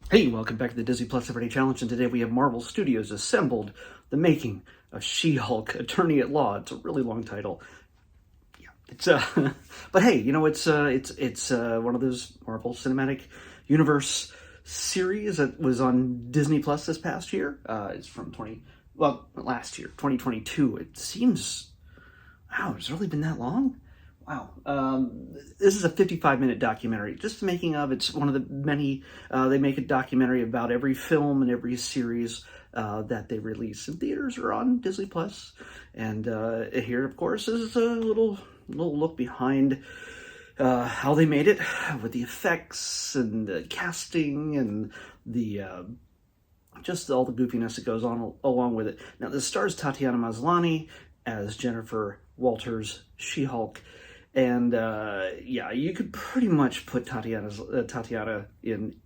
Hey, welcome back to the Disney Plus Everyday Challenge, and today we have Marvel Studios assembled the making of She-Hulk, Attorney at Law. It's a really long title. Yeah, it's but hey, it's one of those Marvel Cinematic Universe series that was on Disney Plus this past year. It's from last year, 2022. It seems, wow, it's really been that long. Wow. This is a 55-minute documentary, just the making of. It's one of the many, they make a documentary about every film and every series that they release in theaters or on Disney Plus. And here, of course, is a little look behind how they made it with the effects and the casting and the just all the goofiness that goes on along with it. Now, this stars Tatiana Maslany as Jennifer Walters, She-Hulk. And yeah, you could pretty much put Tatiana in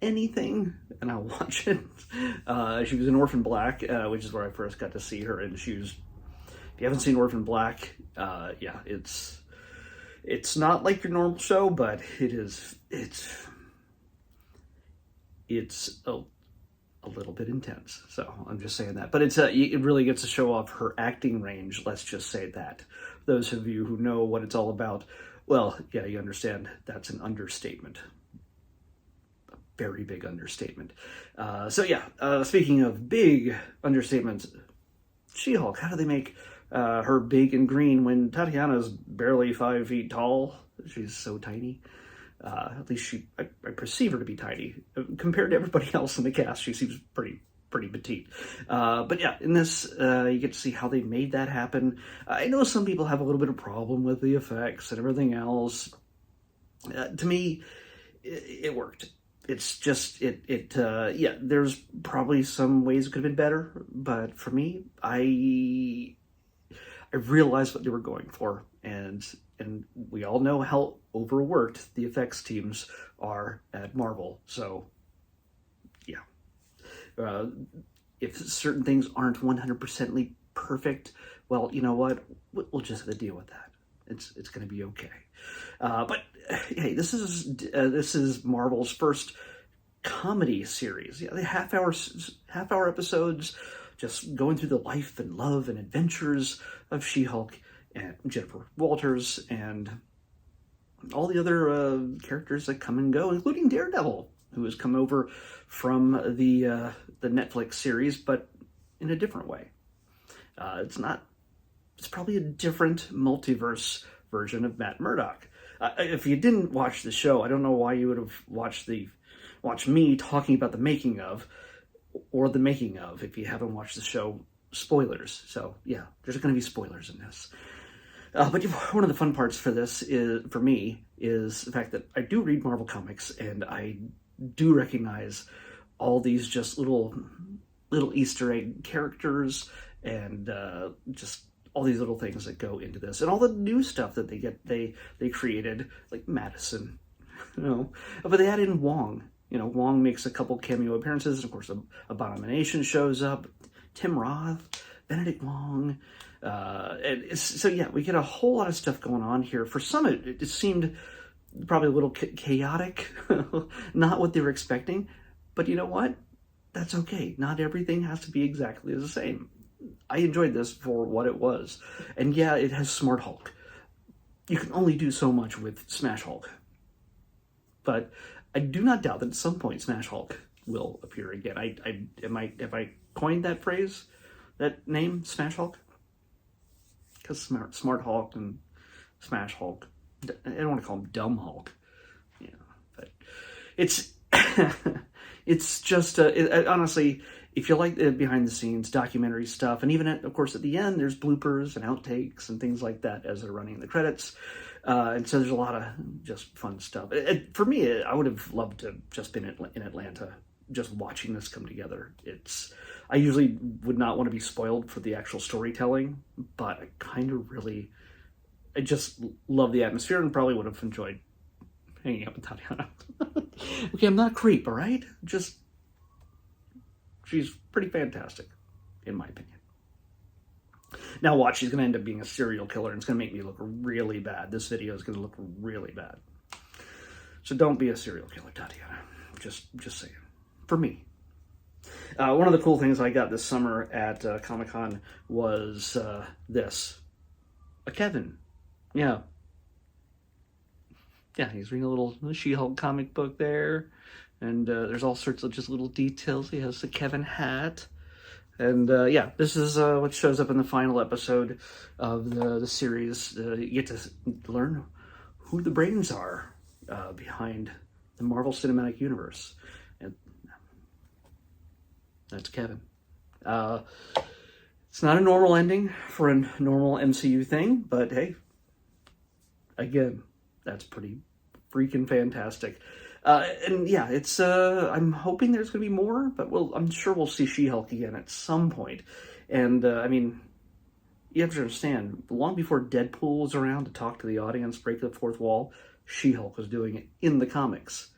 anything, and I'll watch it. She was in Orphan Black, which is where I first got to see her. And she was, if you haven't seen Orphan Black, yeah, it's not like your normal show, but it's a little bit intense. So I'm just saying that. But it really gets to show off her acting range, let's just say that. Those of you who know what it's all about, well, yeah, you understand that's an understatement. A very big understatement. So yeah, speaking of big understatements, She-Hulk, how do they make her big and green when Tatiana's barely 5 feet tall? She's so tiny. At least I perceive her to be tiny. Compared to everybody else in the cast, she seems pretty petite. But yeah, in this, you get to see how they made that happen. I know some people have a little bit of problem with the effects and everything else. To me, it worked. It's just, yeah, there's probably some ways it could have been better, but for me, I realized what they were going for, and we all know how overworked the effects teams are at Marvel. So, yeah. If certain things aren't 100% perfect, well, you know what? We'll just have to deal with that. It's going to be okay. But hey, this is Marvel's first comedy series. Yeah, the half hour episodes, just going through the life and love and adventures of She-Hulk and Jennifer Walters and all the other characters that come and go, including Daredevil, who has come over from the Netflix series, but in a different way. It's probably a different multiverse version of Matt Murdock. If you didn't watch the show, I don't know why you would have watched me talking about the making of, or the making of, if you haven't watched the show. Spoilers. So yeah, there's going to be spoilers in this. But one of the fun parts for this for me is the fact that I do read Marvel comics, and I do recognize all these just little Easter egg characters, and just all these little things that go into this, and all the new stuff that they created, like Madison, but they add in Wong. Wong makes a couple cameo appearances, and of course, Abomination shows up, Tim Roth, Benedict Wong. So yeah, we get a whole lot of stuff going on here. For some, it seemed probably a little chaotic, not what they were expecting. But you know what? That's okay. Not everything has to be exactly the same. I enjoyed this for what it was. And yeah, it has Smart Hulk. You can only do so much with Smash Hulk. But I do not doubt that at some point Smash Hulk will appear again. Have I coined that phrase, that name, Smash Hulk? Because Smart Hulk and Smash Hulk, I don't want to call him Dumb Hulk, but it's it's just honestly, if you like the behind the scenes documentary stuff, and even of course at the end there's bloopers and outtakes and things like that as they're running the credits, and so there's a lot of just fun stuff. For me, I would have loved to just been in Atlanta, just watching this come together. I usually would not want to be spoiled for the actual storytelling, but I just love the atmosphere, and probably would have enjoyed hanging out with Tatiana. Okay, I'm not a creep, all right? She's pretty fantastic, in my opinion. Now watch, she's going to end up being a serial killer, and it's going to make me look really bad. This video is going to look really bad. So don't be a serial killer, Tatiana. Just saying. For me. One of the cool things I got this summer at Comic-Con was this. A Kevin. Yeah. Yeah, he's reading a little She-Hulk comic book there. And there's all sorts of just little details. He has the Kevin hat. And yeah, this is what shows up in the final episode of the series. You get to learn who the brains are behind the Marvel Cinematic Universe. And that's Kevin. It's not a normal ending for a normal MCU thing, but hey, again, that's pretty freaking fantastic. And yeah, it's I'm hoping there's going to be more, but I'm sure we'll see She-Hulk again at some point. And I mean, you have to understand, long before Deadpool was around to talk to the audience, break the fourth wall, She-Hulk was doing it in the comics.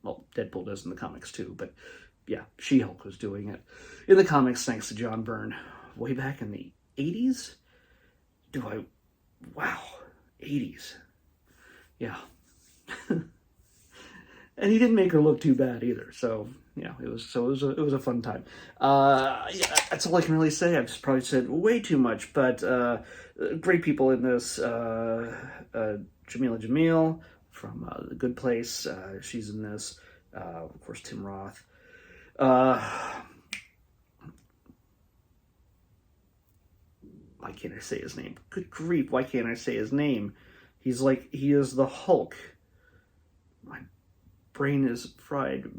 Well, Deadpool does in the comics too, but yeah, She-Hulk was doing it in the comics thanks to John Byrne way back in the 80s. Wow, 80s. Yeah. And he didn't make her look too bad either. So yeah, it was a fun time. Yeah, that's all I can really say. I've just probably said way too much, but great people in this. Jamila Jamil from The Good Place. She's in this. Of course, Tim Roth. Why can't I say his name? Good grief, why can't I say his name? He is the Hulk. My brain is fried.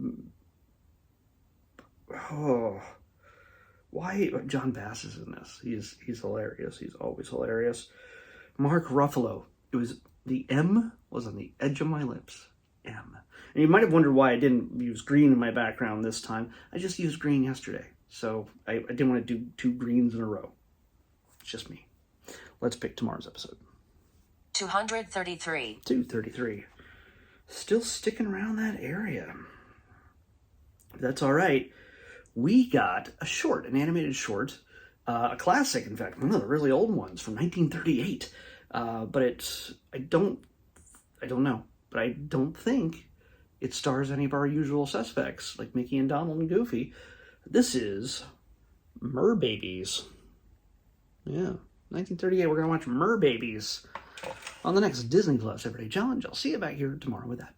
Oh, why? John Bass is in this. He's hilarious. He's always hilarious. Mark Ruffalo. The M was on the edge of my lips. M. And you might have wondered why I didn't use green in my background this time. I just used green yesterday. So I didn't want to do two greens in a row. It's just me. Let's pick tomorrow's episode. 233. 233. Still sticking around that area. That's all right. We got a short, an animated short, a classic, in fact, one of the really old ones from 1938. But I don't know. But I don't think it stars any of our usual suspects, like Mickey and Donald and Goofy. This is Merbabies. Yeah, 1938, we're going to watch Merbabies on the next Disney Plus Everyday Challenge. I'll see you back here tomorrow with that.